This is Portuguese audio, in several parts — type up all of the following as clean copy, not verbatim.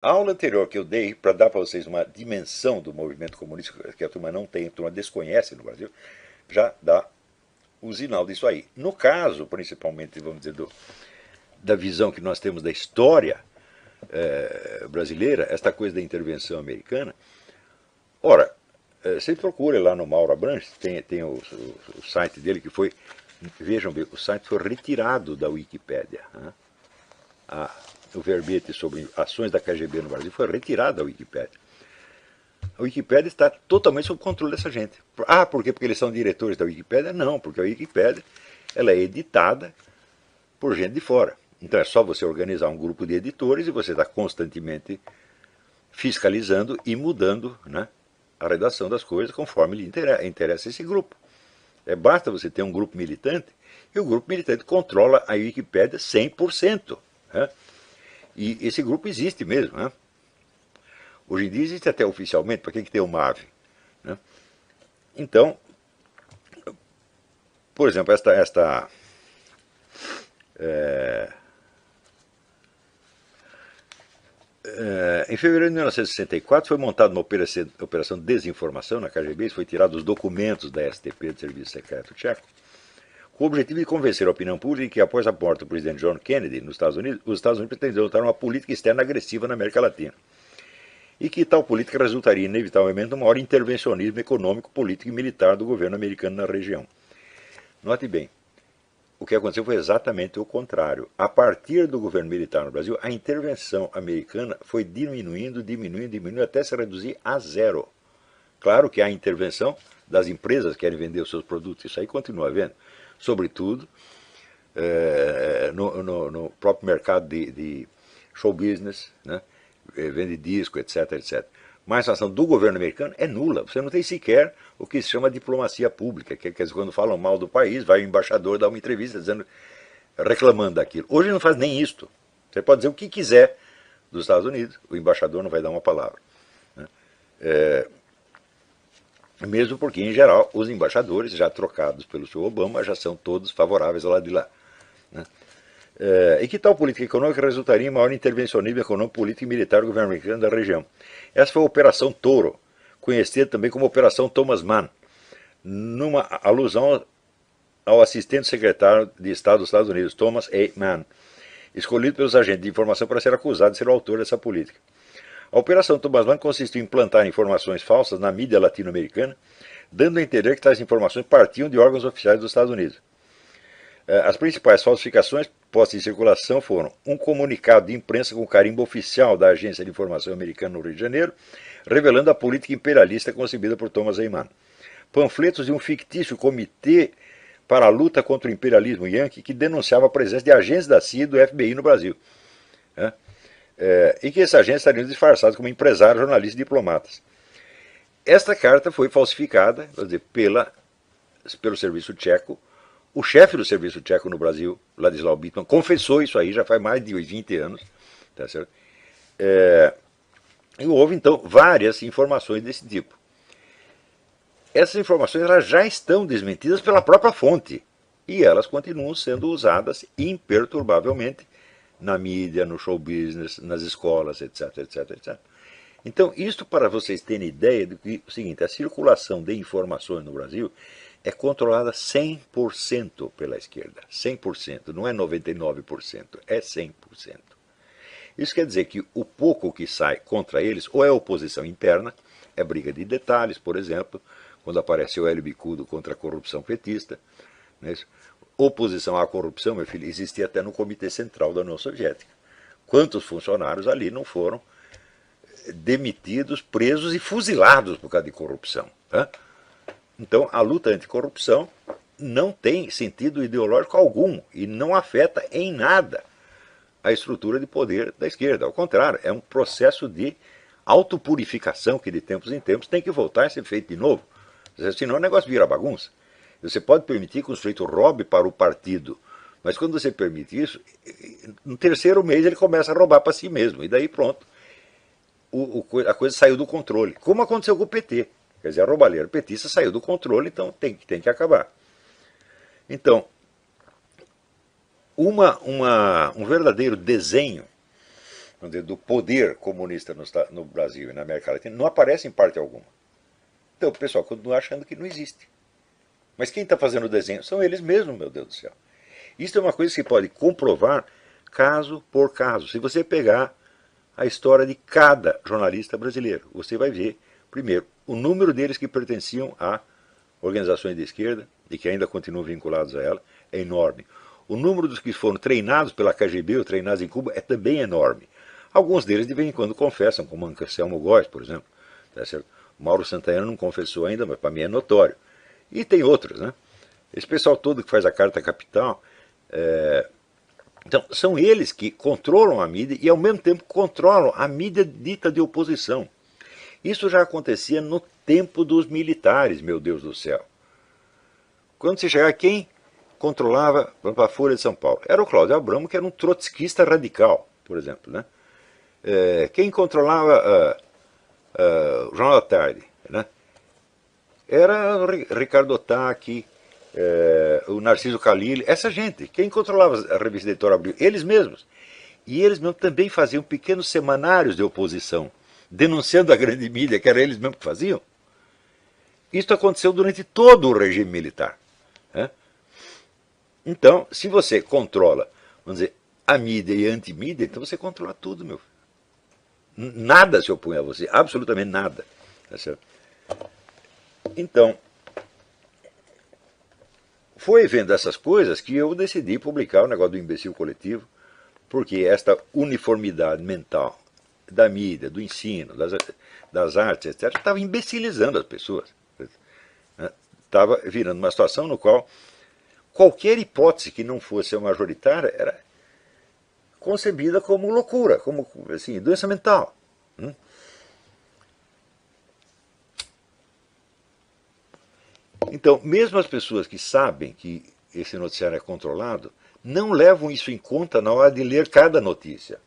A aula anterior que eu dei, para dar para vocês uma dimensão do movimento comunista que a turma não tem, a turma desconhece no Brasil, já dá o sinal disso aí. No caso, principalmente, vamos dizer, da visão que nós temos da história brasileira, esta coisa da intervenção americana, ora, você procura lá no Mauro Abranches, tem o site dele que foi, vejam bem, o site foi retirado da Wikipédia. Né? O verbete sobre ações da KGB no Brasil foi retirado da Wikipédia. A Wikipédia está totalmente sob controle dessa gente. Ah, por quê? Porque eles são diretores da Wikipédia? Não, porque a Wikipédia ela é editada por gente de fora. Então é só você organizar um grupo de editores e você está constantemente fiscalizando e mudando, né, a redação das coisas conforme lhe interessa esse grupo. Basta você ter um grupo militante e o grupo militante controla a Wikipédia 100%. Né? E esse grupo existe mesmo. Né? Hoje em dia existe até oficialmente, para que tem o MAV? Né? Então, por exemplo, em fevereiro de 1964 foi montada uma operação de desinformação na KGB, isso foi tirado os documentos da STP, do Serviço Secreto Tcheco, com o objetivo de convencer a opinião pública que após a morte do presidente John Kennedy nos Estados Unidos, os Estados Unidos pretendiam adotar uma política externa agressiva na América Latina. E que tal política resultaria inevitavelmente num maior intervencionismo econômico, político e militar do governo americano na região. Note bem, o que aconteceu foi exatamente o contrário. A partir do governo militar no Brasil, a intervenção americana foi diminuindo até se reduzir a zero. Claro que há intervenção das empresas que querem vender os seus produtos, isso aí continua havendo. Sobretudo no próprio mercado de show business, né? Vende disco, etc, etc. Mas a ação do governo americano é nula. Você não tem sequer o que se chama diplomacia pública, que é quando falam mal do país, vai o embaixador dar uma entrevista dizendo, reclamando daquilo. Hoje não faz nem isto. Você pode dizer o que quiser dos Estados Unidos, o embaixador não vai dar uma palavra. Né? Mesmo porque, em geral, os embaixadores, já trocados pelo senhor Obama, já são todos favoráveis ao lado de lá. Né? E que tal política econômica resultaria em maior intervencionismo econômico, político e militar do governo americano da região? Essa foi a Operação Touro, conhecida também como Operação Thomas Mann, numa alusão ao assistente secretário de Estado dos Estados Unidos, Thomas A. Mann, escolhido pelos agentes de informação para ser acusado de ser o autor dessa política. A Operação Thomas Mann consistiu em implantar informações falsas na mídia latino-americana, dando a entender que tais informações partiam de órgãos oficiais dos Estados Unidos. As principais falsificações postas em circulação foram um comunicado de imprensa com carimbo oficial da Agência de Informação Americana no Rio de Janeiro, revelando a política imperialista concebida por Thomas A. Mann. Panfletos de um fictício comitê para a luta contra o imperialismo yankee que denunciava a presença de agentes da CIA e do FBI no Brasil. E que esses agentes estariam disfarçados como empresários, jornalistas e diplomatas. Esta carta foi falsificada, quer dizer, pelo serviço tcheco. O chefe do serviço tcheco no Brasil, Ladislau Bittman, confessou isso aí, já faz mais de 20 anos. Tá certo? E houve, então, várias informações desse tipo. Essas informações elas já estão desmentidas pela própria fonte. E elas continuam sendo usadas imperturbavelmente na mídia, no show business, nas escolas, etc, etc, etc. Então, isto para vocês terem ideia do que o seguinte, a circulação de informações no Brasil é controlada 100% pela esquerda. 100%, não é 99%, é 100%. Isso quer dizer que o pouco que sai contra eles, ou é oposição interna, é briga de detalhes, por exemplo, quando apareceu Hélio Bicudo contra a corrupção petista. Né? Oposição à corrupção, meu filho, existia até no Comitê Central da União Soviética. Quantos funcionários ali não foram demitidos, presos e fuzilados por causa de corrupção? Né? Então, a luta anticorrupção não tem sentido ideológico algum e não afeta em nada a estrutura de poder da esquerda. Ao contrário, é um processo de autopurificação que de tempos em tempos tem que voltar a ser feito de novo. Senão o negócio vira bagunça. Você pode permitir que o sujeito roube para o partido, mas quando você permite isso, no terceiro mês ele começa a roubar para si mesmo. E daí pronto, a coisa saiu do controle. Como aconteceu com o PT. Quer dizer, a roubalheira petista saiu do controle, então tem que acabar. Então, um verdadeiro desenho vamos dizer, do poder comunista no Brasil e na América Latina não aparece em parte alguma. Então o pessoal continua achando que não existe. Mas quem está fazendo o desenho são eles mesmos, meu Deus do céu. Isso é uma coisa que se pode comprovar caso por caso. Se você pegar a história de cada jornalista brasileiro, você vai ver, primeiro, o número deles que pertenciam a organizações de esquerda e que ainda continuam vinculados a ela é enorme. O número dos que foram treinados pela KGB ou treinados em Cuba é também enorme. Alguns deles de vez em quando confessam, como Anselmo Góes, por exemplo. Tá certo? Mauro Santana não confessou ainda, mas para mim é notório. E tem outros, né? Esse pessoal todo que faz a Carta Capital, então são eles que controlam a mídia e ao mesmo tempo controlam a mídia dita de oposição. Isso já acontecia no tempo dos militares, meu Deus do céu. Quando você chegava, quem controlava a Folha de São Paulo? Era o Cláudio Abramo, que era um trotskista radical, por exemplo, né? Quem controlava o Jornal da Tarde, né? Era o Ricardo Otaki, o Narciso Calil, essa gente. Quem controlava a revista Editor Abril? Eles mesmos. E eles mesmos também faziam pequenos semanários de oposição, denunciando a grande mídia, que era eles mesmos que faziam. Isso aconteceu durante todo o regime militar. Né? Então, se você controla, vamos dizer, a mídia e a antimídia, então você controla tudo, meu filho. Nada se opõe a você, absolutamente nada. Tá certo? Então, foi vendo essas coisas que eu decidi publicar o negócio do imbecil coletivo, porque esta uniformidade mental da mídia, do ensino, das artes, etc., estava imbecilizando as pessoas. Estava virando uma situação no qual qualquer hipótese que não fosse a majoritária era concebida como loucura, como assim, doença mental. Então, mesmo as pessoas que sabem que esse noticiário é controlado, não levam isso em conta na hora de ler cada notícia.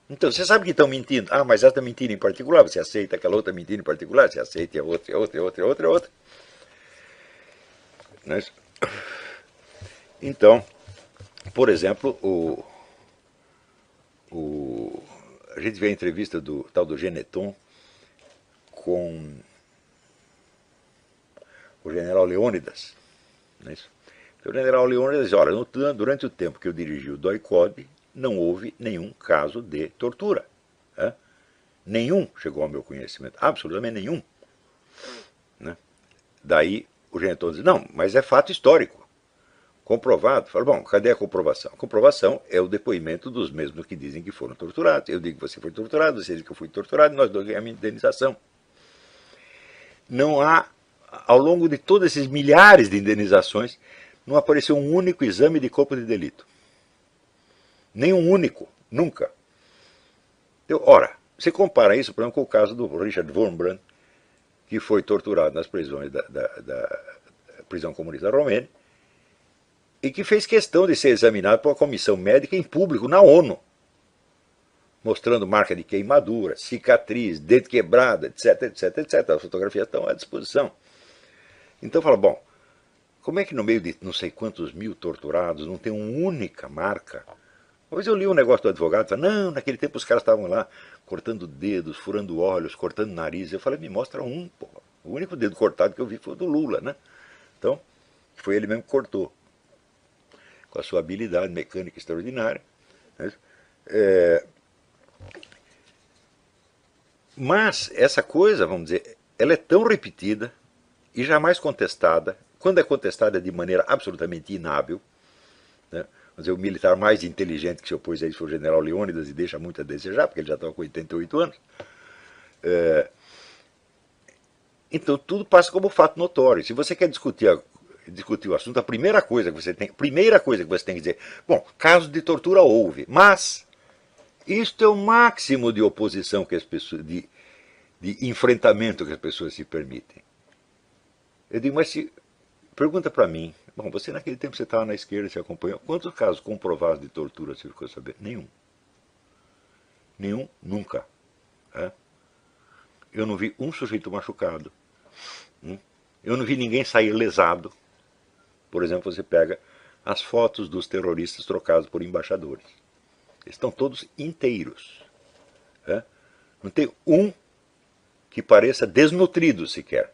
Então, você sabe que estão mentindo. Ah, mas essa mentira em particular, você aceita aquela outra mentira em particular, você aceita a outra, a outra, a outra, a outra, a outra. Então, por exemplo, a gente vê a entrevista do tal do Geneton com o general Leônidas. Não é isso? O general Leônidas diz, olha, durante o tempo que eu dirigi o DOI-CODE, não houve nenhum caso de tortura. Né? Nenhum chegou ao meu conhecimento, absolutamente nenhum. Né? Daí o Geneton diz, não, mas é fato histórico, comprovado. Fala, bom, cadê a comprovação? A comprovação é o depoimento dos mesmos que dizem que foram torturados. Eu digo que você foi torturado, você diz que eu fui torturado, nós dois ganhamos indenização. Não há, ao longo de todos esses milhares de indenizações, não apareceu um único exame de corpo de delito. Nenhum único, nunca. Então, ora, você compara isso, por exemplo, com o caso do Richard Wurmbrand, que foi torturado nas prisões da prisão comunista romena, e que fez questão de ser examinado por uma comissão médica em público, na ONU, mostrando marca de queimadura, cicatriz, dente quebrado, etc, etc, etc. As fotografias estão à disposição. Então fala, bom, como é que no meio de não sei quantos mil torturados não tem uma única marca? Uma vez eu li um negócio do advogado, falei, não, naquele tempo os caras estavam lá cortando dedos, furando olhos, cortando nariz. Eu falei, me mostra um, pô. O único dedo cortado que eu vi foi o do Lula, né? Então, foi ele mesmo que cortou. Com a sua habilidade mecânica extraordinária. Né? Mas essa coisa, vamos dizer, ela é tão repetida e jamais contestada. Quando é contestada de maneira absolutamente inábil, né? Vamos dizer, o militar mais inteligente que se opôs a isso foi o general Leônidas e deixa muito a desejar, porque ele já estava com 88 anos. Então tudo passa como fato notório. Se você quer discutir o assunto, a primeira coisa que você tem que dizer, bom, casos de tortura houve, mas isto é o máximo de oposição que as pessoas, de enfrentamento que as pessoas se permitem. Eu digo, mas se pergunta para mim, bom, você naquele tempo você estava na esquerda, você acompanhou, quantos casos comprovados de tortura você ficou sabendo? Nenhum. Nenhum, nunca. Eu não vi um sujeito machucado. Eu não vi ninguém sair lesado. Por exemplo, você pega as fotos dos terroristas trocados por embaixadores. Eles estão todos inteiros. Né? Não tem um que pareça desnutrido sequer.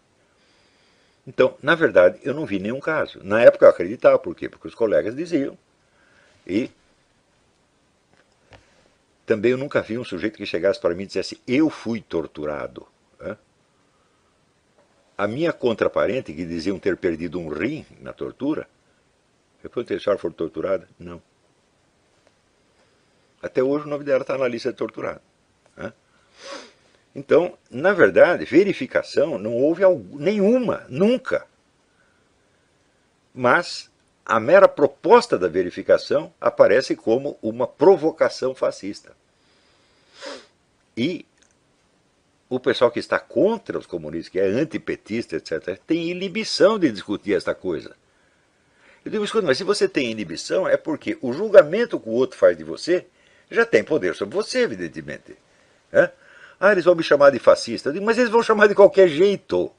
Então, na verdade, eu não vi nenhum caso. Na época eu acreditava, por quê? Porque os colegas diziam. E também eu nunca vi um sujeito que chegasse para mim e dissesse, eu fui torturado. A minha contraparente, que diziam ter perdido um rim na tortura, eu perguntei, a senhora foi torturada? Não. Até hoje o nome dela está na lista de torturado. Então, na verdade, verificação não houve nenhuma, nunca. Mas a mera proposta da verificação aparece como uma provocação fascista. E o pessoal que está contra os comunistas, que é antipetista, etc., tem inibição de discutir esta coisa. Eu digo, escuta, mas se você tem inibição, é porque o julgamento que o outro faz de você já tem poder sobre você, evidentemente. Eles vão me chamar de fascista. Eu digo, mas eles vão chamar de qualquer jeito.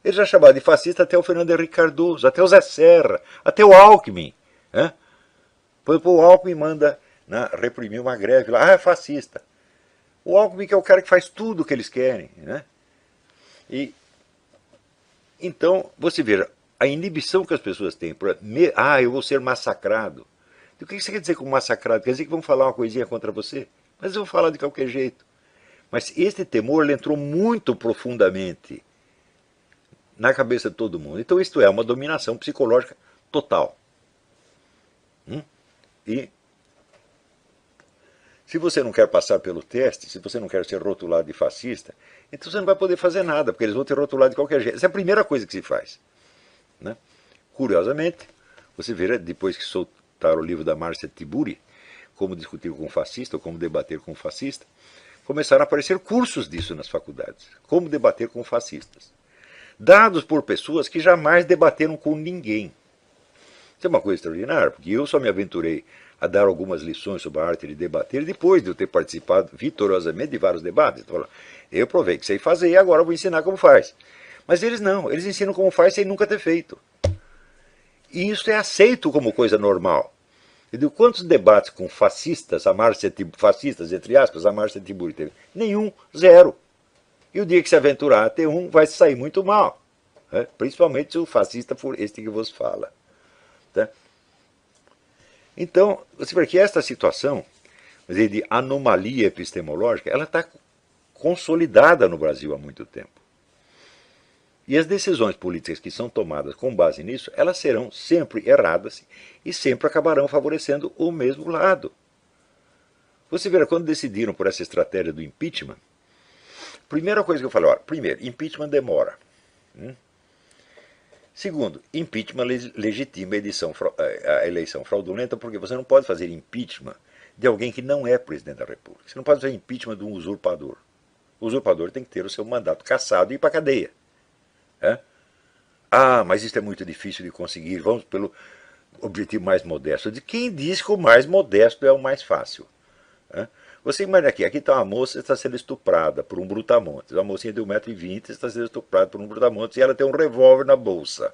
Eles já chamaram de fascista até o Fernando Henrique Cardoso, até o Zé Serra, até o Alckmin. Por exemplo, o Alckmin manda reprimir uma greve lá, é fascista. O Alckmin que é o cara que faz tudo o que eles querem. E, então, você veja, a inibição que as pessoas têm, eu vou ser massacrado. O que você quer dizer com massacrado? Quer dizer que vão falar uma coisinha contra você? Mas eles vão falar de qualquer jeito. Mas este temor ele entrou muito profundamente na cabeça de todo mundo. Então isto é uma dominação psicológica total. E se você não quer passar pelo teste, se você não quer ser rotulado de fascista, então você não vai poder fazer nada, porque eles vão te rotular de qualquer jeito. Essa é a primeira coisa que se faz. Curiosamente, você verá, depois que soltaram o livro da Márcia Tiburi, Como Discutir com um Fascista, ou Como Debater com um Fascista, começaram a aparecer cursos disso nas faculdades. Como debater com fascistas. Dados por pessoas que jamais debateram com ninguém. Isso é uma coisa extraordinária, porque eu só me aventurei a dar algumas lições sobre a arte de debater depois de eu ter participado vitoriosamente de vários debates. Eu provei que sei fazer e agora eu vou ensinar como faz. Mas eles não, eles ensinam como faz sem nunca ter feito. E isso é aceito como coisa normal. Eu digo, quantos debates com fascistas, fascistas, entre aspas, a Márcia Tiburi teve? Nenhum, zero. E o dia que se aventurar a ter um, vai sair muito mal. Principalmente se o fascista for este que vos fala. Então, você vê que esta situação de anomalia epistemológica, ela está consolidada no Brasil há muito tempo. E as decisões políticas que são tomadas com base nisso, elas serão sempre erradas e sempre acabarão favorecendo o mesmo lado. Você verá, quando decidiram por essa estratégia do impeachment, primeira coisa que eu falei, primeiro, impeachment demora. Segundo, impeachment legitima a eleição fraudulenta, porque você não pode fazer impeachment de alguém que não é presidente da República. Você não pode fazer impeachment de um usurpador. O usurpador tem que ter o seu mandato cassado e ir para a cadeia. Mas isso é muito difícil de conseguir, vamos pelo objetivo mais modesto. De quem diz que o mais modesto é o mais fácil? Você imagina aqui está uma moça que está sendo estuprada por um brutamontes. Uma mocinha de 1,20 m está sendo estuprada por um brutamontes e ela tem um revólver na bolsa.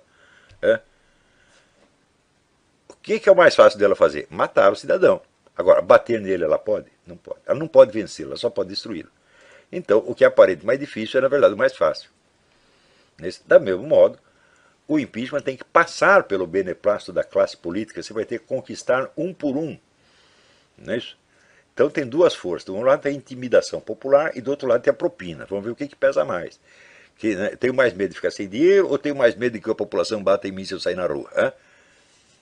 O que é o mais fácil dela fazer? Matar o cidadão. Agora, bater nele ela pode? Não pode. Ela não pode vencê-lo, ela só pode destruí-lo. Então, o que é aparente mais difícil é, na verdade, o mais fácil. Da mesmo modo, o impeachment tem que passar pelo beneplácito da classe política, você vai ter que conquistar um por um. Não é isso? Então tem duas forças. De um lado tem a intimidação popular e do outro lado tem a propina. Vamos ver o que pesa mais. Tenho mais medo de ficar sem dinheiro ou tenho mais medo de que a população bata em mim se eu sair na rua?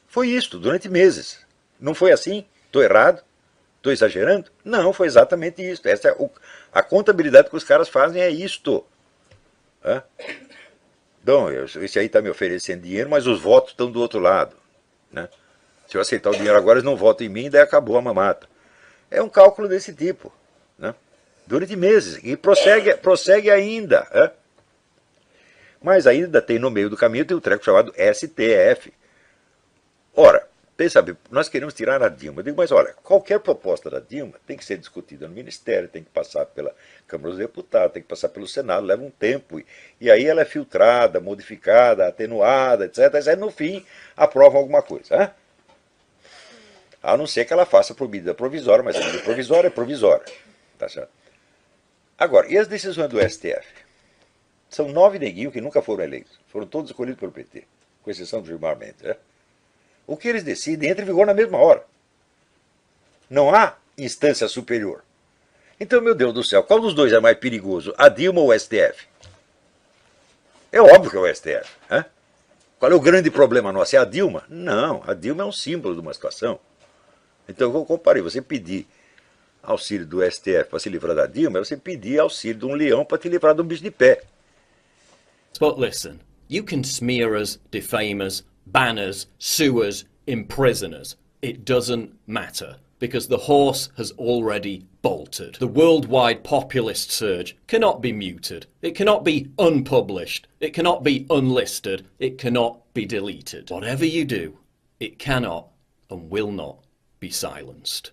Foi isto, durante meses. Não foi assim? Estou errado? Estou exagerando? Não, foi exatamente isso. Essa é a contabilidade que os caras fazem é isto. Então, esse aí está me oferecendo dinheiro, mas os votos estão do outro lado. Se eu aceitar o dinheiro agora, eles não votam em mim, daí acabou a mamata. É um cálculo desse tipo. Durante meses. E prossegue ainda. Mas ainda tem no meio do caminho, tem um treco chamado STF. Ora, pensa bem, nós queremos tirar a Dilma. Eu digo, mas olha, qualquer proposta da Dilma tem que ser discutida no Ministério, tem que passar pela Câmara dos Deputados, tem que passar pelo Senado, leva um tempo. E aí ela é filtrada, modificada, atenuada, etc. E aí no fim aprovam alguma coisa. A não ser que ela faça por medida provisória, mas a medida provisória é provisória. Tá certo? Agora, e as decisões do STF? São 9 neguinhos que nunca foram eleitos. Foram todos escolhidos pelo PT, com exceção do Gilmar Mendes. Né? O que eles decidem entra em vigor na mesma hora. Não há instância superior. Então, meu Deus do céu, qual dos dois é mais perigoso, a Dilma ou o STF? É óbvio que é o STF. Né? Qual é o grande problema nosso? É a Dilma? Não, a Dilma é um símbolo de uma situação. Então, eu comparei, você pedir auxílio do STF para se livrar da Dilma, é você pedir auxílio de um leão para te livrar de um bicho de pé. But listen, you can smear us, defame us, ban us, sue us, imprison us. It doesn't matter, because the horse has already bolted. The worldwide populist surge cannot be muted. It cannot be unpublished. It cannot be unlisted. It cannot be deleted. Whatever you do, it cannot and will not be silenced.